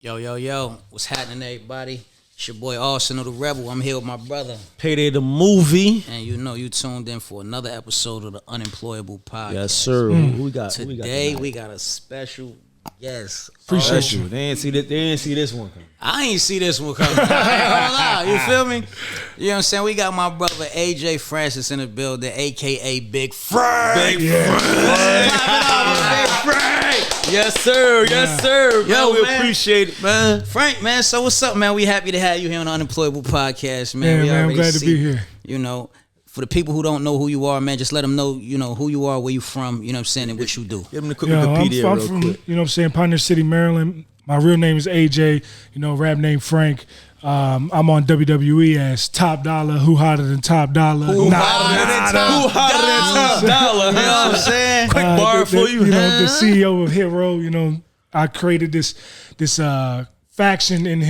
Yo, yo, yo. What's happening, everybody? It's your boy Arsenal the Rebel. I'm here with my brother. Payday the movie. And you know you tuned in for another episode of the Unemployable podcast. Yes, sir. Who we got? Today we got a special guest. Appreciate you. They didn't see this one coming. I ain't see this one coming. I ain't gonna lie. You feel me? You know what I'm saying? We got my brother AJ Francis in the building, aka Big Frank. Big Frank. Yes, sir. Yes, sir. Yo, we man. appreciate it, man. Frank, man. So what's up, man? We happy to have you here on the Unemployable podcast, man. Yeah, we man, I'm already glad to be here. You know, for the people who don't know who you are, man, just let them know, you know, who you are, where you from, you know what I'm saying, and what you do. Give them the quick Yo, Wikipedia I'm real from, quick. you know what I'm saying, Pioneer City, Maryland. My real name is AJ, you know, rap name Frank. I'm on WWE as Top Dolla, Who Hotter Than Top Dolla. Who hotter than Top Dollar? You know what I'm saying? Quick bar for you. You know, the CEO of Hit Row, you know, I created this faction in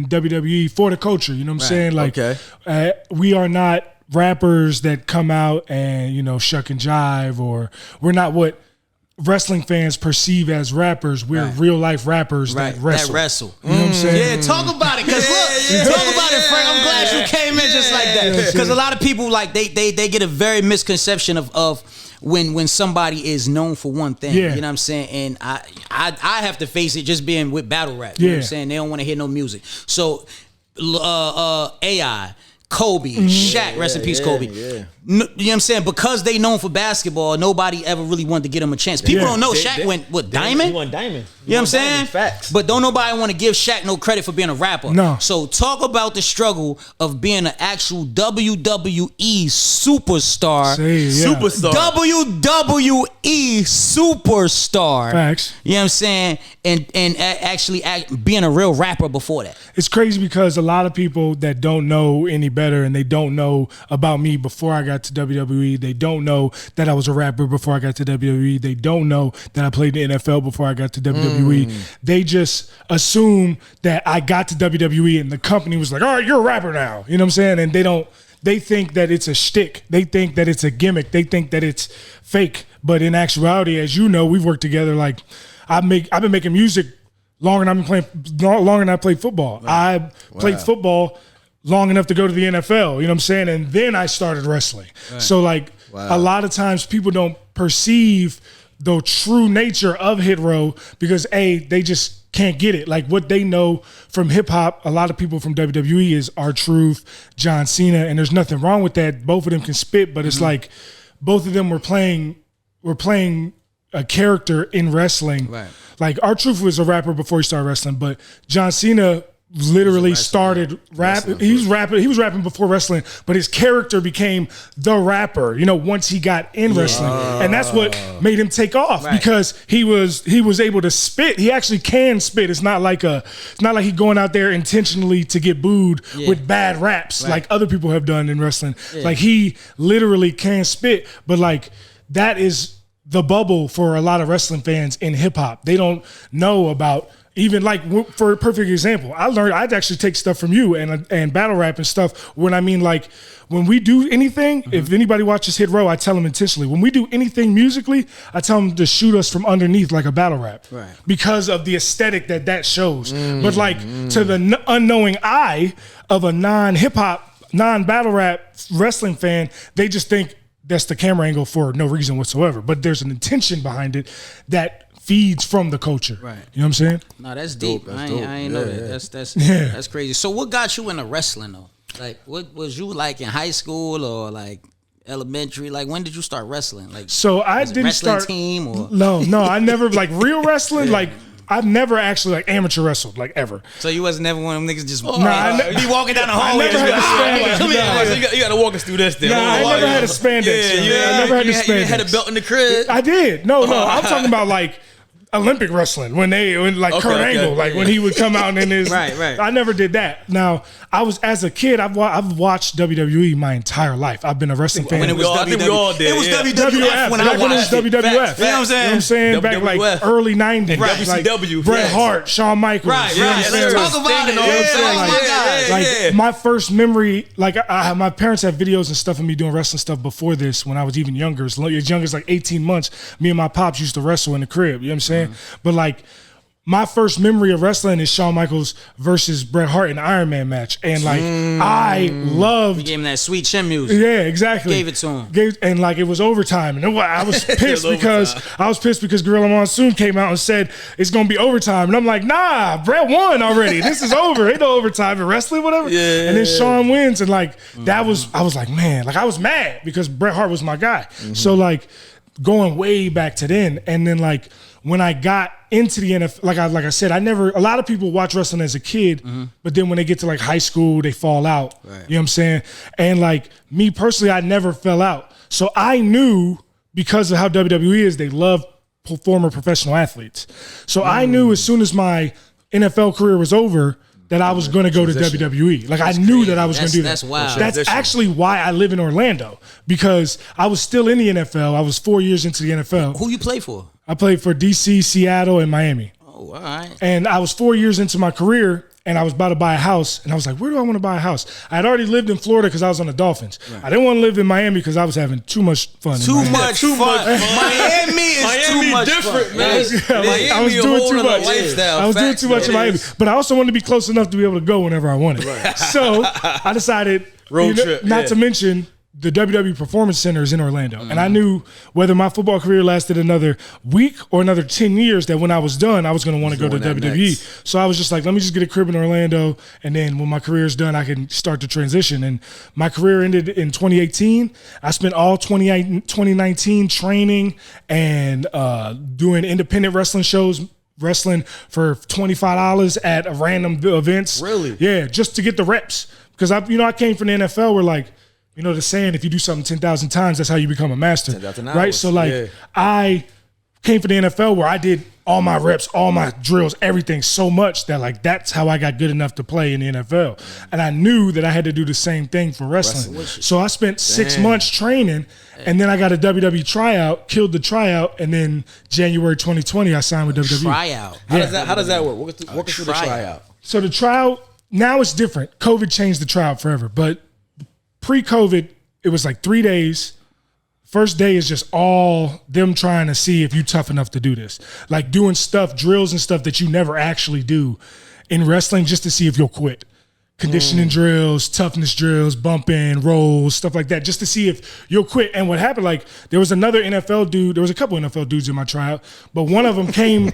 WWE for the culture, you know what I'm saying? Like, Okay. We are not rappers that come out and, you know, shuck and jive, or we're not what wrestling fans perceive as rappers. We're real life rappers that wrestle. You know what I'm saying? Yeah, talk about it. Cause look, talk about it, Frank. I'm glad you came in just like that. Because a lot of people like they get a very misconception of when somebody is known for one thing. Yeah. You know what I'm saying? And I have to face it just being with battle rap. You know what I'm saying? They don't want to hear no music. So AI, Kobe, Shaq, rest in peace, Kobe. Yeah. You know what I'm saying? Because they known for basketball, nobody ever really wanted to give them a chance. People don't know Shaq went diamond. He went diamond. You know what I'm saying? Facts. But don't nobody want to give Shaq no credit for being a rapper. No. So talk about the struggle of being an actual WWE superstar. Superstar. WWE superstar. Facts. You know what I'm saying? And actually being a real rapper before that. It's crazy because a lot of people that don't know any better, and they don't know about me before I got to WWE. They don't know that I was a rapper before I got to WWE. They don't know that I played in the NFL before I got to WWE. They just assume that I got to WWE and the company was like, all right, you're a rapper now. You know what I'm saying? And they think that it's a shtick. They think that it's a gimmick. They think that it's fake. But in actuality, as you know, we've worked together. Like, I've been making music longer than I played football. Right. I played football long enough to go to the NFL, you know what I'm saying? And then I started wrestling. Right. So like a lot of times people don't perceive the true nature of Hit Row because they just can't get it. Like what they know from hip hop, a lot of people from WWE is R-Truth, John Cena, and there's nothing wrong with that. Both of them can spit, but it's like both of them were playing a character in wrestling. Right. Like R-Truth was a rapper before he started wrestling, but John Cena literally started rapping. He was rapping before wrestling, but his character became the rapper, you know, once he got in wrestling. And that's what made him take off because he was able to spit. He actually can spit. It's not like he going out there intentionally to get booed with bad raps like other people have done in wrestling. Like he literally can spit, but like that is the bubble for a lot of wrestling fans in hip hop. They don't know about. Even like for a perfect example, I'd actually take stuff from you and battle rap and stuff. When I mean like when we do anything, if anybody watches Hit Row, I tell them intentionally. When we do anything musically, I tell them to shoot us from underneath like a battle rap, because of the aesthetic that shows. But like to the unknowing eye of a non-hip hop, non-battle rap wrestling fan, they just think that's the camera angle for no reason whatsoever. But there's an intention behind it that feeds from the culture. Right. You know what I'm saying? No, that's deep. I ain't know that. That's crazy. So what got you into wrestling though? Like what was you like in high school or like elementary? Like when did you start wrestling? Like so I didn't start team or no, I never like real wrestling, like I've never actually like amateur wrestled like ever. So you wasn't never one of them niggas just be walking down the hallway. I never had Come here, you got to walk us through this thing. Nah, I never had a spandex. I never had the spandex. You had a belt in the crib. I did. No, I'm talking about like Olympic wrestling when Kurt Angle, like when he would come out in his. Right. I never did that. Now I was as a kid. I've watched WWE my entire life. I've been a wrestling fan. When it was WWF, it was WWF when I watched it. WWF. You know what I'm saying? I'm saying back like early '90s. Right. WCW. Like Bret Hart, Shawn Michaels. Right. Let's talk about it. Like my first memory, like my parents had videos and stuff of me doing wrestling stuff before this when I was even younger. As young as like 18 months, me and my pops used to wrestle in the crib. You know what I'm saying? But like my first memory of wrestling is Shawn Michaels versus Bret Hart in the Iron Man match. And like, I loved. You gave him that sweet chin music. Yeah, exactly. Gave it to him. And like, it was overtime. And I was pissed because Gorilla Monsoon came out and said it's going to be overtime. And I'm like, nah, Bret won already. This is over. Ain't no overtime in wrestling, whatever. Yeah. And then Shawn wins. And like, I was like, man, like I was mad because Bret Hart was my guy. So like, going way back to then. And then like, when I got into the NFL, like I said, a lot of people watch wrestling as a kid, but then when they get to like high school, they fall out. Right. You know what I'm saying? And like me personally, I never fell out. So I knew, because of how WWE is, they love former professional athletes. So I knew as soon as my NFL career was over, that I was going to go to WWE. Like, I knew that I was going to do that. That's wild. That's actually why I live in Orlando, because I was still in the NFL. I was 4 years into the NFL. Who you play for? I played for DC, Seattle, and Miami. Oh, all right. And I was 4 years into my career, and I was about to buy a house. And I was like, where do I want to buy a house? I had already lived in Florida because I was on the Dolphins. Right. I didn't want to live in Miami because I was having too much fun. Too much fun. Miami is too much different, fun. man. I was doing too much. I was doing too much in Miami. But I also wanted to be close enough to be able to go whenever I wanted. Right. So I decided, not to mention, the WWE Performance Center is in Orlando. And I knew whether my football career lasted another week or another 10 years, that when I was done, I was going to want to go to WWE. Next. So I was just like, let me just get a crib in Orlando. And then when my career is done, I can start the transition. And my career ended in 2018. I spent all 2019 training and doing independent wrestling shows, wrestling for $25 at random events. Really? Yeah, just to get the reps. Because I came from the NFL where like, you know the saying, if you do something 10,000 times, that's how you become a master, 10,000 right? So like, I came from the NFL where I did all my reps, all my drills, everything so much that like, that's how I got good enough to play in the NFL. And I knew that I had to do the same thing for wrestling. So I spent 6 months training, and then I got a WWE tryout, killed the tryout, and then January 2020, I signed with WWE. Tryout. How does that work? Walk us through the tryout. So the tryout, now it's different. COVID changed the tryout forever, but pre-COVID, it was like 3 days. First day is just all them trying to see if you tough enough to do this. Like doing drills and stuff that you never actually do in wrestling, just to see if you'll quit. Conditioning drills, toughness drills, bumping, rolls, stuff like that, just to see if you'll quit. And what happened, like, there was another NFL dude, there was a couple NFL dudes in my tryout, but one of them came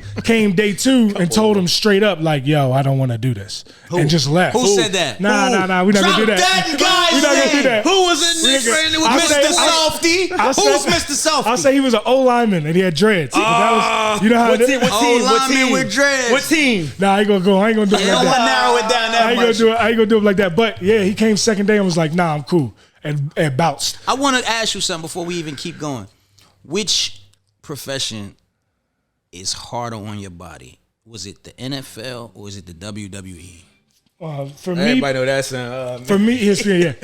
day 2 and told him straight up, like, yo, I don't want to do this. And just left. Who said that? Nah, we're not going to do that. That guy's we're not going to do that. Who was in this? Mr. Softy? Who's Mr. Softy? I'll say he was an O-lineman and he had dreads. That was, you know how what team? What team with dreads? What team? Nah, I ain't going to do it like that. You don't want to narrow it down that much. I ain't going to do it like that. But yeah, he came second day and was like, nah, I'm cool. And bounced. I want to ask you something before we even keep going. Which profession is harder on your body? Was it the NFL or was it the WWE? For me, everybody know that. For me,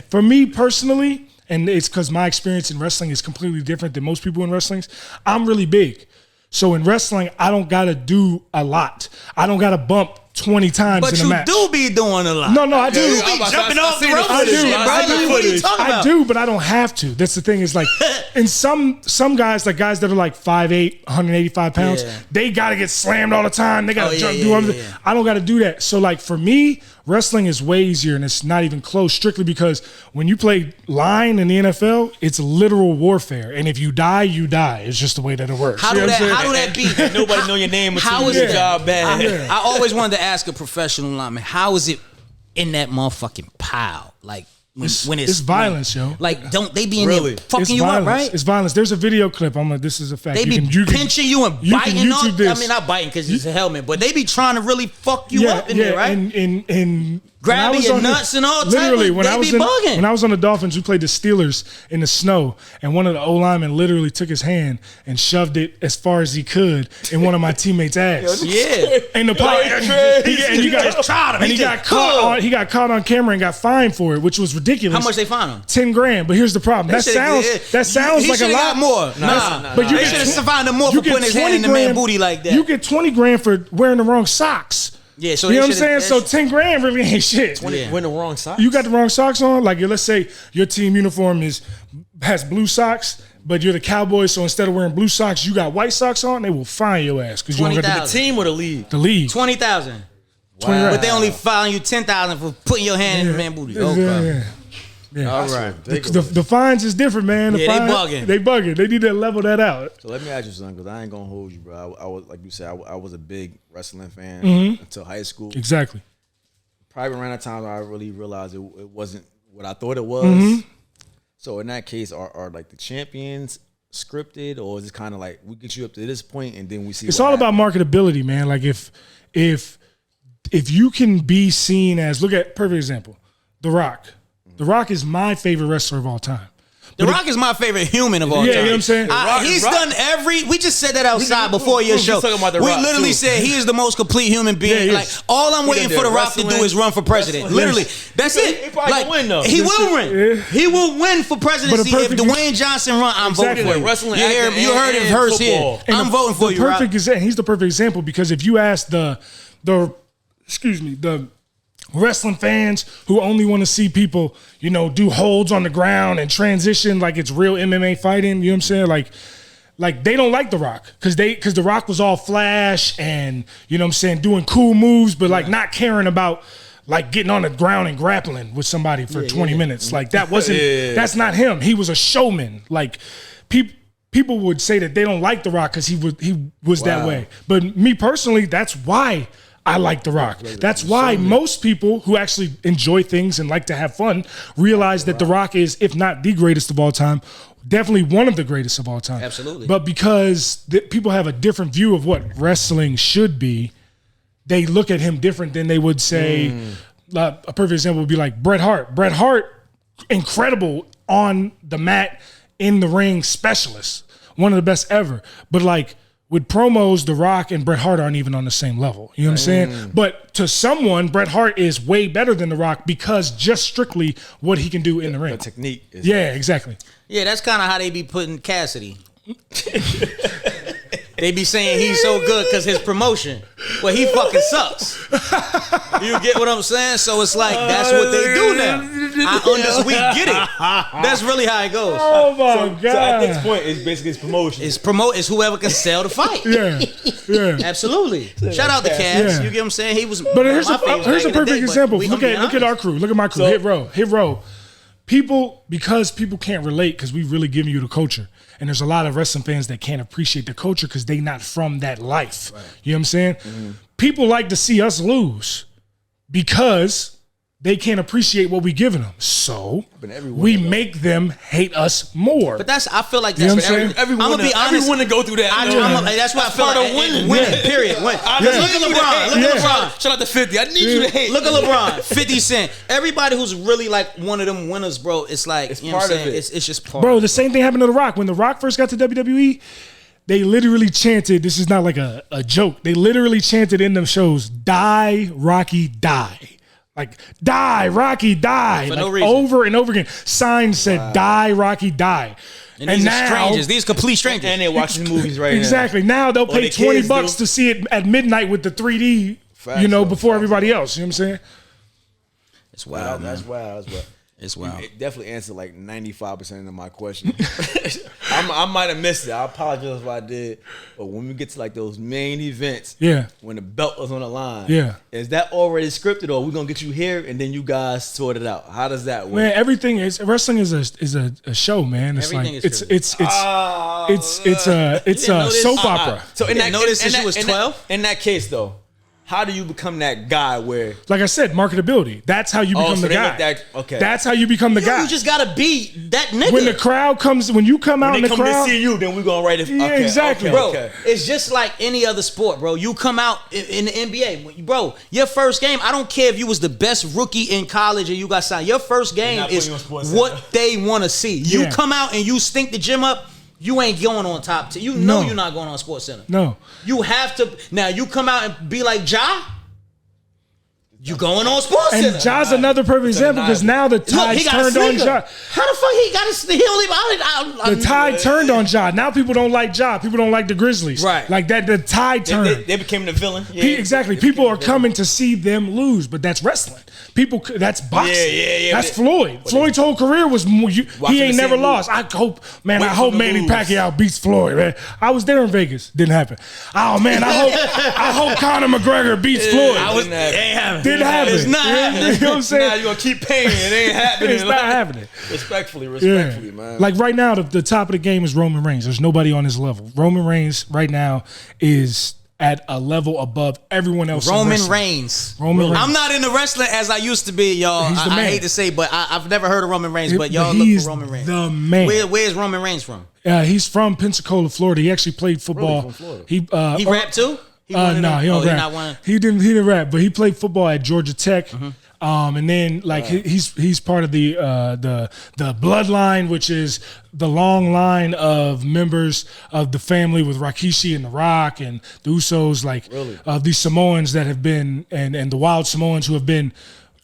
for me personally, and it's because my experience in wrestling is completely different than most people in wrestling. I'm really big. So in wrestling, I don't got to do a lot. I don't got to bump 20 times in a match. But you do be doing a lot. No, I do. You be jumping off the rope. I do. What are you talking about? I do, but I don't have to. That's the thing is like, in some guys, like guys that are like 5'8", 185 pounds, they got to get slammed all the time. They got to jump, do everything. Yeah. I don't got to do that. So like for me, wrestling is way easier, and it's not even close, strictly because when you play line in the NFL, it's literal warfare. And if you die, you die. It's just the way that it works. How do that be? Nobody know your name until how you is do your job bad. I always wanted to ask a professional lineman, how is it in that motherfucking pile? Like when it's violence, yo. Like don't they be in there fucking it's you violence. up, right? It's violence. There's a video clip. I'm like, this is a fact. They be pinching you and biting on. I mean, not biting because it's a helmet, but they be trying to really fuck you up in there, right? And grabbing your nuts and all. Literally, when I was on the Dolphins, we played the Steelers in the snow, and one of the O linemen literally took his hand and shoved it as far as he could in one of my teammates' ass. And the he got caught on camera and got fined for it, which was ridiculous. How much they fined him? $10,000. But here's the problem. That sounds like a lot more. Nah. But you should have fined him more for putting his hand in the man's booty like that. You get $20,000 for wearing the wrong socks. Yeah, so you know what I'm saying? So $10,000 really ain't shit. Wearing the wrong socks. You got the wrong socks on. Like let's say your team uniform has blue socks, but you're the Cowboys, so instead of wearing blue socks, you got white socks on, they will fine your ass because you don't get The team or the league? the league. 20,000. Wow. But they only filing you 10,000 for putting your hand in the man booty. Okay. Yeah. All right. The fines is different, man. Yeah, they bugging. They bugging. They need to level that out. So let me ask you something, because I ain't gonna hold you, bro. I was, like you said, I was a big wrestling fan until high school. Exactly. Probably around that time I really realized it wasn't what I thought it was. So in that case, are like the champions scripted, or is it kind of like we get you up to this point and then we see? It's all about marketability, man. Like if you can be seen as, look at perfect example, The Rock. The Rock is my favorite wrestler of all time. The Rock is my favorite human of all time. Yeah, you know what I'm saying? He's done we just said that outside before your show. We literally said he is the most complete human being. Yeah, like, all I'm waiting for The Rock to do is run for president. Literally. That's it. He probably will win, though. He will win. He will win for presidency. If Dwayne Johnson run, I'm voting for you. Wrestling, you heard it first here. I'm voting for you, Rock. He's the perfect example, because if you ask the wrestling fans who only want to see people, do holds on the ground and transition like it's real MMA fighting, you know what I'm saying? Like they don't like The Rock because The Rock was all flash and, doing cool moves, but like not caring about like getting on the ground and grappling with somebody for 20 minutes. Like that wasn't, that's not him. He was a showman. Like people would say that they don't like The Rock because he was that way. But me personally, that's why I like The Rock. That's why most people who actually enjoy things and like to have fun realize that The Rock is, if not the greatest of all time, definitely one of the greatest of all time. Absolutely. But because people have a different view of what wrestling should be, they look at him different than they would say. A perfect example would be like Bret Hart. Bret Hart, incredible on the mat, in the ring specialist, one of the best ever. But like, with promos, The Rock and Bret Hart aren't even on the same level. You know what I'm saying? But to someone, Bret Hart is way better than The Rock because just strictly what he can do in the ring. The technique. Exactly. Yeah, that's kind of how they be putting Cassidy. They be saying he's so good because his promotion. Well, he fucking sucks. You get what I'm saying? So it's like, that's what they do now. We get it. That's really how it goes. Oh my God. So at this point, it's basically his promotion. It's whoever can sell the fight. Yeah. Absolutely. Shout out to Cass. You get what I'm saying? He was. But here's a perfect example. Look at our crew. Look at my crew. Hit row. Because people can't relate because we really giving you the culture. And there's a lot of wrestling fans that can't appreciate the culture because they not from that life. Right. You know what I'm saying? People like to see us lose because they can't appreciate what we giving them. So we make them hate us more. But I feel like that's everyone. I'm gonna be honest. Everyone to go through that. That's why I feel like winning. Period. Win. Look at LeBron. Look at LeBron. Shout out to 50. I need you to hate. Look at LeBron. 50 Cent. Everybody who's really like one of them winners, bro. It's like, it's you know what I'm saying? It's just part. Bro, the same thing happened to The Rock. When The Rock first got to WWE, they literally chanted. This is not like a joke. They literally chanted in them shows, "Die, Rocky, die." Like, die, Rocky, die. For like, no reason. over and over again. Signs said, die, Rocky, die. And these are strangers. These complete strangers. And they're watching movies right exactly. Now they'll pay $20 to see it at midnight with the 3D, before everybody else. You know what I'm saying? It's wild, That's wild. It's wild. It definitely answered like 95% of my question. I might have missed it. I apologize if I did. But when we get to like those main events, when the belt was on the line, is that already scripted, or are we gonna get you here and then you guys sort it out? How does that work? Man, everything is wrestling is a show, man. It's everything like is it's a soap opera. So in that notice that she was 12? In that case, though. How do you become that guy where... Like I said, marketability. That's how you become the guy. That's how you become the guy. You just got to be that nigga. When the crowd comes, when you come out in the crowd... When they come to see you, then we're going to write it... Yeah, exactly. Bro, it's just like any other sport, bro. You come out in the NBA. Bro, your first game, I don't care if you was the best rookie in college and you got signed. Your first game is what they want to see. You come out and you stink the gym up, you ain't going on top 10. You're not going on Sports Center. No. You have to. Now, you come out and be like Ja. You going on Sports And Center. Ja's another perfect example because now the tide turned on Ja. How the fuck he got his? He only the tide turned on Ja. Now people don't like Ja. People don't like the Grizzlies. Right. Like that. The tide turned. They became the villain. Yeah, Exactly. People are coming to see them lose, but that's wrestling. People. That's boxing. Yeah. That's Floyd. Floyd's whole career was he ain't never lost. I hope Manny Pacquiao beats Floyd. Man, I was there in Vegas. Didn't happen. Oh man, I hope Conor McGregor beats Floyd. Didn't happen. It's not happening. You know what I'm saying? Now you're gonna keep paying. It ain't happening. It's not happening. Respectfully, man. Like right now, the top of the game is Roman Reigns. There's nobody on his level. Roman Reigns right now is at a level above everyone else. Roman Reigns. I'm not into wrestling as I used to be, y'all. I hate to say, but I've never heard of Roman Reigns. But y'all look for Roman Reigns. The man. Where's Roman Reigns from? He's from Pensacola, Florida. He actually played football. Really, from Florida. He rapped too. No, he don't rap. He didn't rap, but he played football at Georgia Tech. And then he's part of the bloodline, which is the long line of members of the family with Rikishi and The Rock and the Usos, these Samoans that have been and the Wild Samoans who have been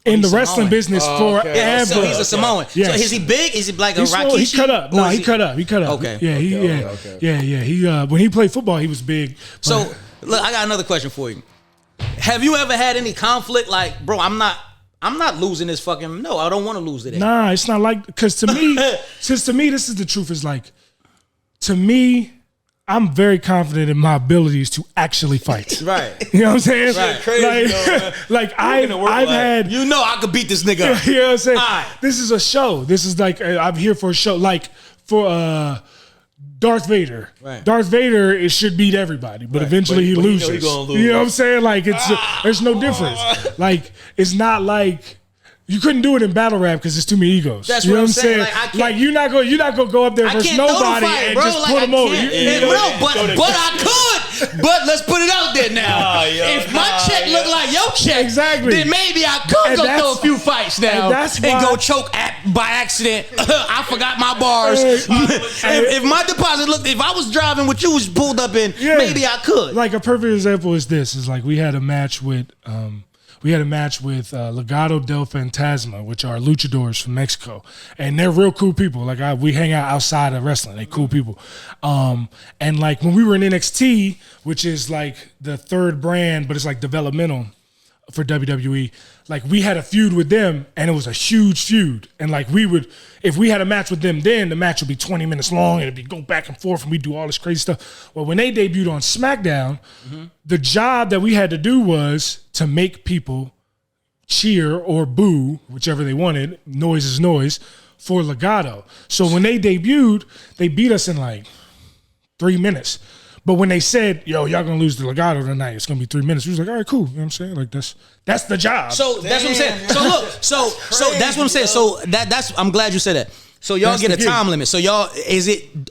in the wrestling business forever. Yeah, so he's a Samoan. Yes. So is he big? Is he like a Rikishi? He cut up. No, he cut up. Okay. Yeah. He when he played football, he was big. So look, I got another question for you. Have you ever had any conflict? Like, bro, I'm not losing this fucking. No, I don't want to lose it. Nah, it's not like because to me, this is the truth. Is like to me, I'm very confident in my abilities to actually fight. Right. You know what I'm saying? Right. Crazy, I've had. You know, I could beat this nigga up. You know what I'm saying? Right. This is a show. This is like I'm here for a show. Like for Darth Vader. Right. Darth Vader should beat everybody, but eventually he loses. He gonna lose. You know what I'm saying? Like there's no difference. Like it's not like you couldn't do it in battle rap because there's too many egos. That's you know what I'm saying. Like you're not gonna go up there versus nobody and bro. just put them over. But I could. But let's put it out there now. If my check look like your check, then maybe I could go throw a few fights now and go choke by accident. I forgot my bars. If my deposit looked, if I was driving what you was pulled up in, maybe I could. Like a perfect example is this: is like we had a match with Legado del Fantasma, which are luchadors from Mexico, and they're real cool people. Like we hang out outside of wrestling; they cool people. And like when we were in NXT, which is like the third brand, but it's like developmental for WWE. Like we had a feud with them, and it was a huge feud. And like if we had a match with them, then the match would be 20 minutes long, and it'd be go back and forth, and we do all this crazy stuff. Well, when they debuted on SmackDown, the job that we had to do was to make people cheer or boo, whichever they wanted. Noise is noise for Legado. So when they debuted, they beat us in like 3 minutes. But when they said, yo, y'all gonna lose the Legado tonight, it's gonna be 3 minutes. We was like, all right, cool. You know what I'm saying? Like that's the job. So that's what I'm saying. So look, so that's what I'm saying. So that's I'm glad you said that. So y'all get a time limit. So y'all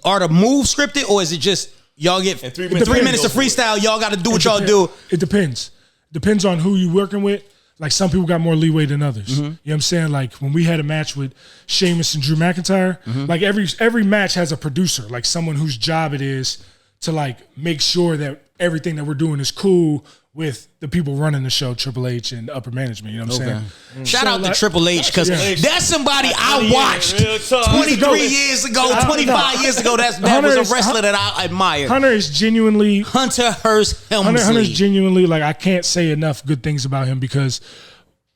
are the moves scripted or is it just y'all get 3 minutes of freestyle? Y'all got to do what y'all do. It depends. Depends on who you working with. Like some people got more leeway than others. You know what I'm saying? Like when we had a match with Sheamus and Drew McIntyre, like every match has a producer, like someone whose job it is to like make sure that everything that we're doing is cool with the people running the show, Triple H and upper management. You know what I'm saying? Shout out to Triple H because that's somebody I watched 23 years ago, 25 years ago. That was a wrestler that I admired. Hunter genuinely like I can't say enough good things about him because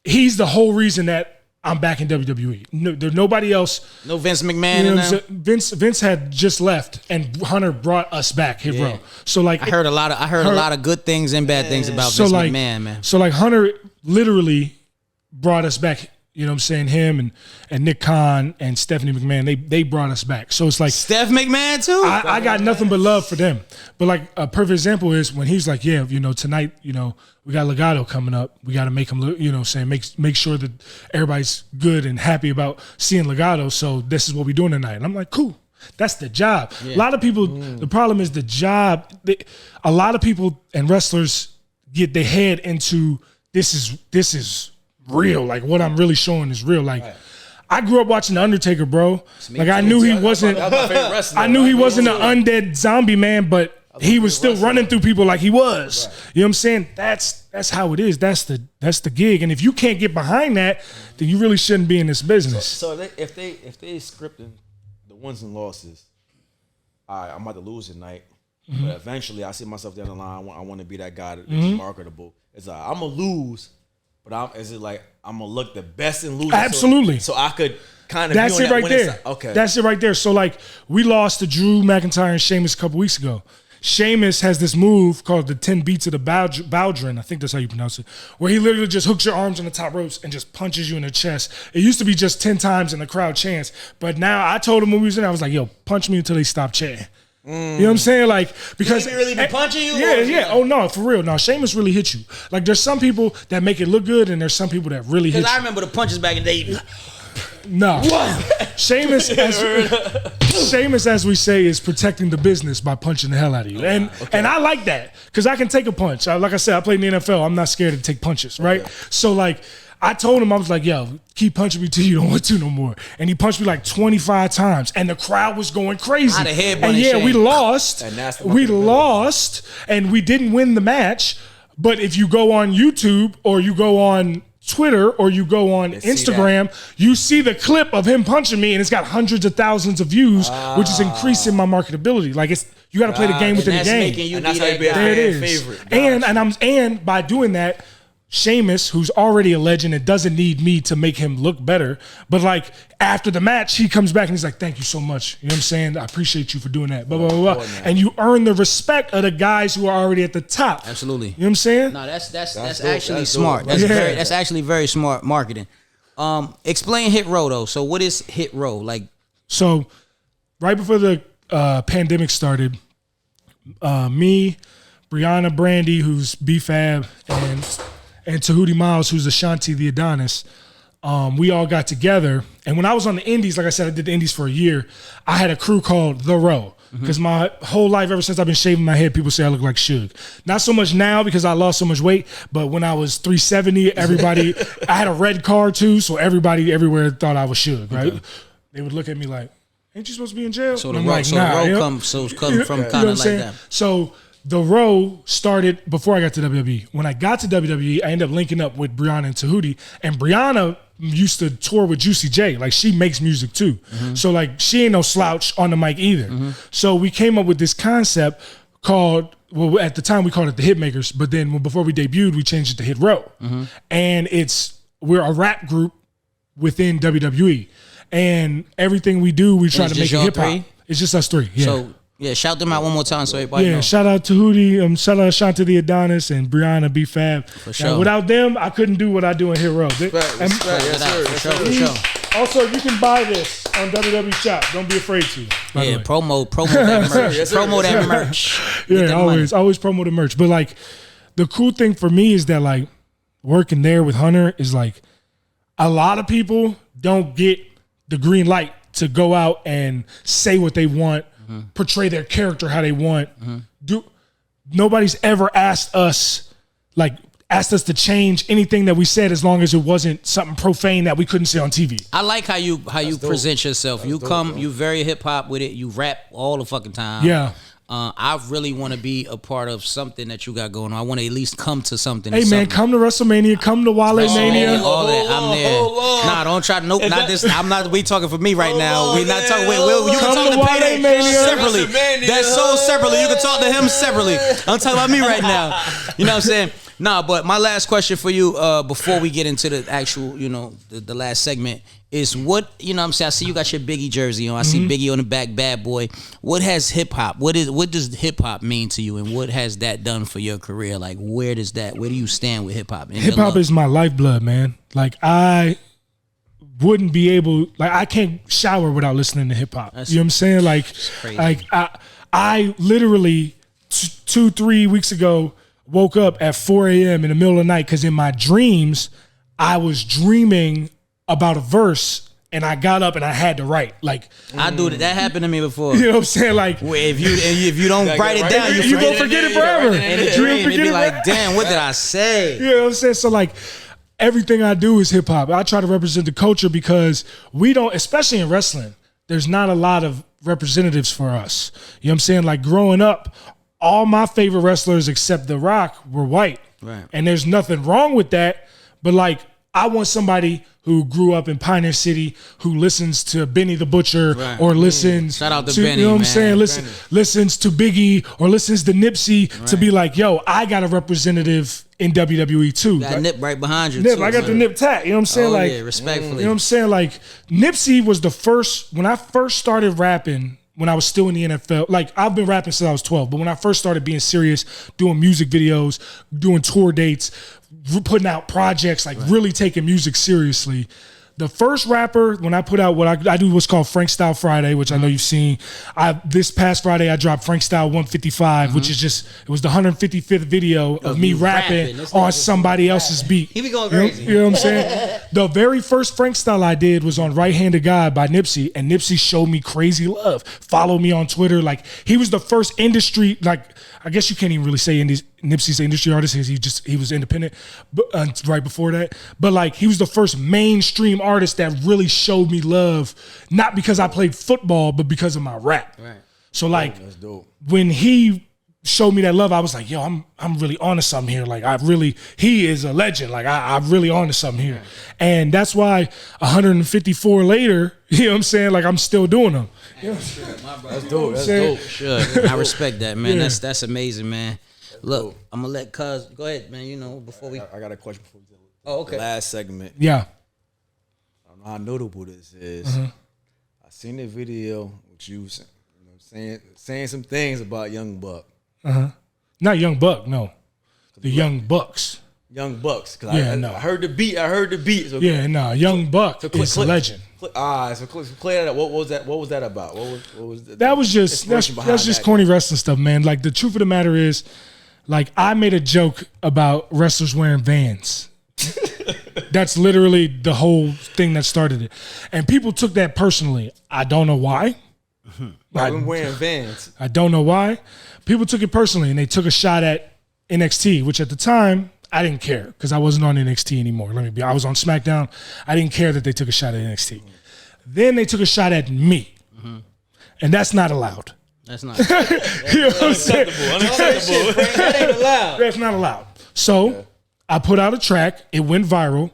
he's the whole reason that I'm back in WWE. There's nobody else. No Vince McMahon in there. Vince had just left, and Hunter brought us back. Bro. So like, I heard a lot of good things and bad things about Vince McMahon, man. So like, Hunter literally brought us back. You know what I'm saying? Him and Nick Khan and Stephanie McMahon, they brought us back. So it's like Steph McMahon too. I got nothing but love for them. But like a perfect example is when he's like, yeah, tonight, we got Legado coming up. We got to make them, make sure that everybody's good and happy about seeing Legado. So this is what we're doing tonight. And I'm like, cool. That's the job. Yeah. A lot of people, the problem is the job. A lot of people and wrestlers get their head into this is real. Like what I'm really showing is real. Like I grew up watching The Undertaker, bro. Like I knew he wasn't. I knew he wasn't an undead zombie man, but he was still running through people like he was. Right. You know what I'm saying? That's how it is. That's the gig. And if you can't get behind that, then you really shouldn't be in this business. So if they scripting the wins and losses, all right, I'm about to lose tonight, but eventually I see myself down the line. I want to be that guy that's marketable. It's like I'm gonna lose, but is it like I'm gonna look the best in losing? Absolutely. So I could kind of. That's it right there. Okay. That's it right there. So like we lost to Drew McIntyre and Sheamus a couple weeks ago. Sheamus has this move called the 10 beats of the Bowdrin. I think that's how you pronounce it. Where he literally just hooks your arms on the top ropes and just punches you in the chest. It used to be just 10 times and the crowd chants. But now I told him when we was in, I was like, yo, punch me until they stop chanting. You know what I'm saying? Like, because he really be punching you? Yeah. Oh no, for real. No, Sheamus really hit you. Like, there's some people that make it look good, and there's some people that really hit you. Because I remember the punches back in the day. No. Sheamus, as we say, is protecting the business by punching the hell out of you. And I like that because I can take a punch. Like I said, I played in the NFL. I'm not scared to take punches, right? Okay. So, like, I told him, I was like, yo, keep punching me till you don't want to no more. And he punched me like 25 times. And the crowd was going crazy. And yeah, we lost. And we didn't win the match. But if you go on YouTube or you go on Twitter or you go on Instagram, you see the clip of him punching me, and it's got hundreds of thousands of views, which is increasing my marketability. Like, you got to play the game within the game. And that's how you be a fan favorite. And by doing that, Sheamus, who's already a legend and doesn't need me to make him look better, but like after the match, he comes back and he's like, thank you so much. You know what I'm saying? I appreciate you for doing that. Blah, blah, blah, blah. And you earn the respect of the guys who are already at the top. Absolutely. You know what I'm saying? No, that's actually smart. That's actually very smart marketing. Explain Hit Row though. So what is Hit Row? Like, so right before the pandemic started, me, Brianna Brandy, who's B-Fab, and Tahuti Miles, who's Ashanti the Adonis, we all got together. And when I was on the Indies, like I said, I did the Indies for a year, I had a crew called The Row. Because my whole life, ever since I've been shaving my head, people say I look like Suge. Not so much now because I lost so much weight, but when I was 370, everybody, I had a red car too, so everybody everywhere thought I was Suge, right? Okay. They would look at me like, ain't you supposed to be in jail? So the row comes from kind of like that. So The Row started before I got to WWE. When I got to WWE, I ended up linking up with Brianna and Tahuti. And Brianna used to tour with Juicy J. Like, she makes music too. So, like, she ain't no slouch on the mic either. So we came up with this concept called, well, at the time we called it the Hitmakers. But then before we debuted, we changed it to Hit Row. And we're a rap group within WWE. And everything we do, we try to make it hip-hop. It's just us three. Yeah. So, yeah, shout them out one more time so everybody knows. Shout out to Hootie, shout out Ashanti the Adonis and Brianna B-Fab. For sure. Without them, I couldn't do what I do in Hit Row. For sure. Also, you can buy this on WWE Shop. Don't be afraid to. Yeah, promo that merch. Promo that merch. Yeah, always promo the merch. But like, the cool thing for me is that like working there with Hunter is like a lot of people don't get the green light to go out and say what they want. Portray their character how they want. Nobody's ever asked us to change anything that we said as long as it wasn't something profane that we couldn't say on TV. I like how you present yourself. You very hip hop with it. You rap all the fucking time. Yeah. I really want to be a part of something that you got going on. I want to at least come to something. Hey man, come to WrestleMania, come to Wale Mania. All that, I'm there. Nah, don't try to. Nope, not this. I'm not. We talking for me right now. We not talking. You can talk to Payday separately. That's so separately. You can talk to him separately. I'm talking about me right now. You know what I'm saying? Nah, but my last question for you before we get into the actual, the last segment is what, you know what I'm saying? I see you got your Biggie jersey on. I see Biggie on the back, Bad Boy. What has hip hop, what does hip hop mean to you, and what has that done for your career? Like, where do you stand with hip hop? Hip hop is my lifeblood, man. Like, I wouldn't be able, like, I can't shower without listening to hip hop. You know what I'm saying? Like I literally 2-3 weeks ago woke up at 4 a.m. in the middle of the night because in my dreams, I was dreaming about a verse and I got up and I had to write. Like, I do that. That happened to me before. You know what I'm saying? Like, if you don't write it down, you gonna forget it forever. In a dream, you'd be like, damn, what did I say? You know what I'm saying? So like, everything I do is hip hop. I try to represent the culture because we don't, especially in wrestling, there's not a lot of representatives for us. You know what I'm saying? Like, growing up, all my favorite wrestlers except The Rock were white. Right. And there's nothing wrong with that. But like, I want somebody who grew up in Pioneer City, who listens to Benny the Butcher, right. or listens Shout out to Benny, you know what I'm man. saying? Listens to Biggie or listens to Nipsey to be like, yo, I got a representative in WWE too. Got Nip right behind you. Nip, too, I got the Nip tat. You know what I'm saying? Like, yeah, respectfully. You know what I'm saying? Like, Nipsey was the first, when I first started rapping, when I was still in the NFL, like I've been rapping since I was 12, but when I first started being serious, doing music videos, doing tour dates, putting out projects, like really taking music seriously. The first rapper, when I put out what I do what's called Frank Style Friday, which I know you've seen. This past Friday, I dropped Frank Style 155, which is just, it was the 155th video of me rapping on somebody else's beat. He be going crazy. You know what I'm saying? The very first Frank Style I did was on Right Handed God by Nipsey, and Nipsey showed me crazy love. Follow me on Twitter. Like, he was the first industry, like, I guess you can't even really say Nipsey's an industry artist because he was independent right before that. But like, he was the first mainstream artist that really showed me love, not because I played football, but because of my rap. Right. So like, that's dope. When he showed me that love, I was like, yo, I'm really onto something here. Like, he is a legend. Like, I'm really onto something here. And that's why 154 later, you know what I'm saying? Like, I'm still doing them. You know that's dope. That's dope. Sure. I respect that, man. Yeah. That's amazing, man. Look, I'm gonna let Cuz go ahead, man. You know, before we I got a question before we do okay. The last segment. Yeah. I don't know how notable this is. I seen the video with you saying some things about Young Buck. Not Young Buck, no. The Young Bucks. Young Bucks. Cause yeah, I heard the beat. So yeah, no. Young Buck is a legend. So clear that up. What was that about? What was that was just that's just corny wrestling stuff, man. Like, the truth of the matter is, like, I made a joke about wrestlers wearing Vans. That's literally the whole thing that started it, and people took that personally. I don't know why. I'm wearing Vans. I don't know why. People took it personally, and they took a shot at NXT, which at the time I didn't care because I wasn't on NXT anymore. I was on SmackDown. I didn't care that they took a shot at NXT. Then they took a shot at me, and that's not allowed. That's not. You know what I'm saying? Unacceptable. That ain't allowed. That's not allowed. So I put out a track. It went viral,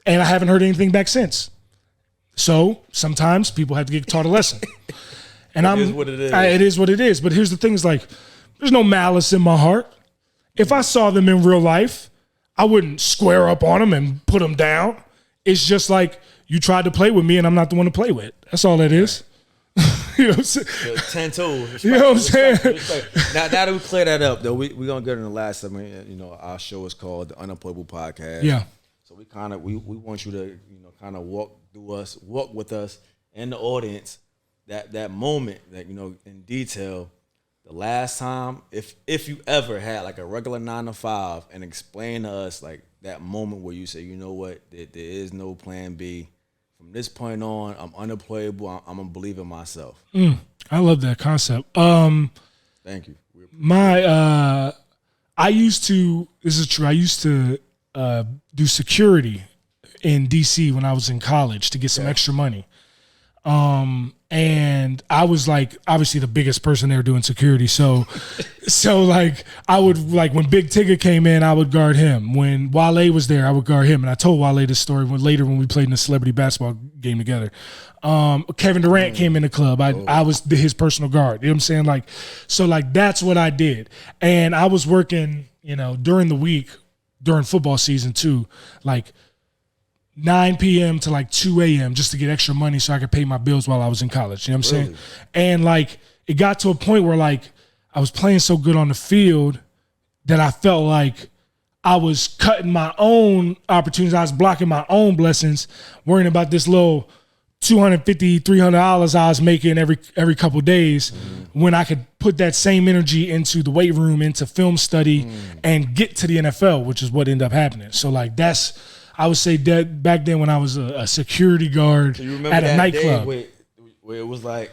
and I haven't heard anything back since. So sometimes people have to get taught a lesson. And it is what it is. It is what it is. But here's the thing: is like, there's no malice in my heart. If I saw them in real life, I wouldn't square up on them and put them down. It's just like, you tried to play with me, and I'm not the one to play with. That's all that is. You know what I'm saying? 10 toes. You know what I'm saying? Now that we clear that up, though, we're gonna get in the last segment. You know, our show is called the Unemployable Podcast. Yeah. So we want you to kind of walk with us and the audience that moment that in detail. The last time, if you ever had like a regular 9 to 5, and explain to us like that moment where you say, you know what, there is no plan B. From this point on, I'm unemployable. I'm gonna believe in myself. I love that concept. Thank you. I used to. This is true. I used to do security in DC when I was in college to get some extra money. And I was like, obviously the biggest person there doing security. So like, I would, like, when Big Tigger came in, I would guard him. When Wale was there, I would guard him. And I told Wale this story later when we played in a celebrity basketball game together. Kevin Durant came in the club. I was his personal guard. You know what I'm saying? Like, so like, that's what I did. And I was working, during the week, during football season too, like 9 p.m. to like 2 a.m. just to get extra money so I could pay my bills while I was in college. You know what I'm saying? And like, it got to a point where like I was playing so good on the field that I felt like I was cutting my own opportunities. I was blocking my own blessings, worrying about this little $250, $300 I was making every couple of days, when I could put that same energy into the weight room, into film study, and get to the NFL, which is what ended up happening. So like, I would say that back then when I was a security guard at a nightclub. Where it was like,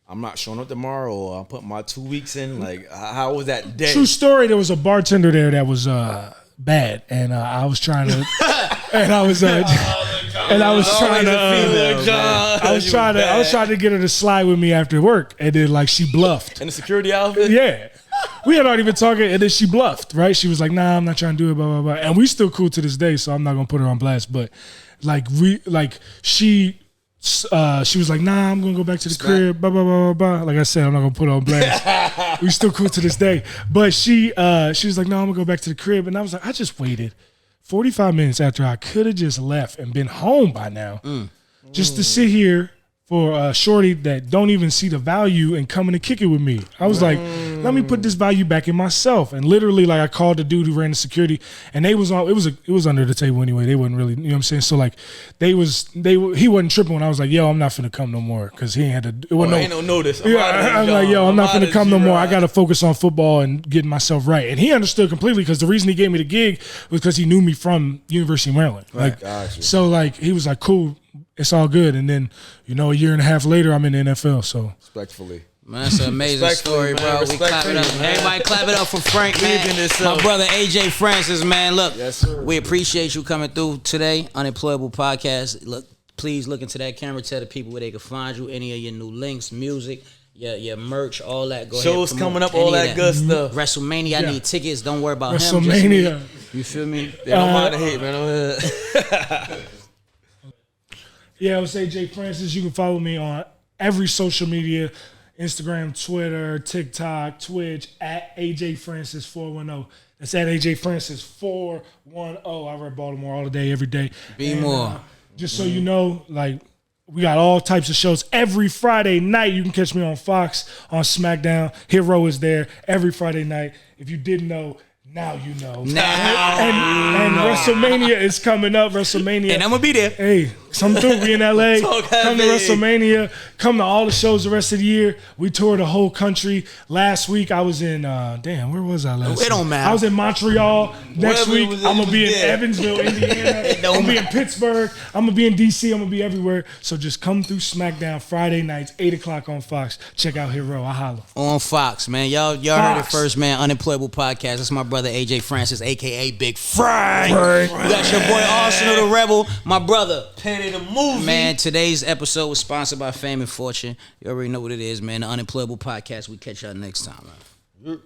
I'm not showing up tomorrow, or I'm putting my 2 weeks in. Like, how was that day? True story. There was a bartender there that was bad, and I was trying to, and I was trying to get her to slide with me after work, and then like she bluffed in the security outfit. Yeah. We had already been talking, and then she bluffed, right? She was like, nah, I'm not trying to do it, blah, blah, blah. And we still cool to this day, so I'm not going to put her on blast. But, she was like, nah, I'm going to go back to the crib, blah, blah, blah, blah, blah. Like I said, I'm not going to put her on blast. We still cool to this day. But she was like, no, I'm going to go back to the crib. And I was like, I just waited 45 minutes after I could have just left and been home by now. Just to sit here for a shorty that don't even see the value in coming to kick it with me. I was like, let me put this value back in myself. And literally, like, I called the dude who ran the security, and they was on. It was under the table anyway. They wasn't really, you know what I'm saying. So like, he wasn't tripping when I was like, yo, I'm not finna come no more because he ain't had to. It wasn't ain't no notice. I'm like, yo, I'm not finna come no more. I got to focus on football and getting myself right. And he understood completely because the reason he gave me the gig was because he knew me from University of Maryland. Right. Like, so like, he was like, cool. It's all good. And then, a year and a half later, I'm in the NFL. So respectfully. Man, that's an amazing story, bro. We clap it up. Man. Everybody clap it up for Frank, man. My brother, AJ Francis, man. Look, yes, sir. We appreciate you coming through today. Unemployable Podcast. Look, please look into that camera. Tell the people where they can find you. Any of your new links, music, your merch, all that. Go Shows ahead, coming up, all that good stuff. WrestleMania, I need tickets. Don't worry about WrestleMania. him. You feel me? They don't mind the hate, man. Yeah, I would say AJ Francis. You can follow me on every social media, Instagram, Twitter, TikTok, Twitch, at AJ Francis 410. That's at AJ Francis 410. I rep Baltimore all day, every day. Be more. Just so you know, like, we got all types of shows. Every Friday night, you can catch me on Fox, on SmackDown. Hero is there every Friday night. If you didn't know, now you know. And WrestleMania is coming up. WrestleMania. And I'm going to be there. Hey, come through. We in LA. Come to WrestleMania. Come to all the shows the rest of the year. We toured the whole country. Last week, I was in, where was I last week? It don't matter. I was in Montreal. Next week, I'm going to be in Evansville, Indiana. I'm going to be in Pittsburgh. I'm going to be in D.C. I'm going to be everywhere. So just come through SmackDown Friday nights, 8 o'clock on Fox. Check out Hero. I holla. On Fox, man. Y'all heard it first, man. Unemployable Podcast. That's my brother, AJ Francis, a.k.a. Big Frank. You got your boy Arsenal the Rebel, my brother. Penny the Movie. Man, today's episode was sponsored by Fame and Fortune. You already know what it is, man. The Unemployable Podcast. We catch y'all next time, man.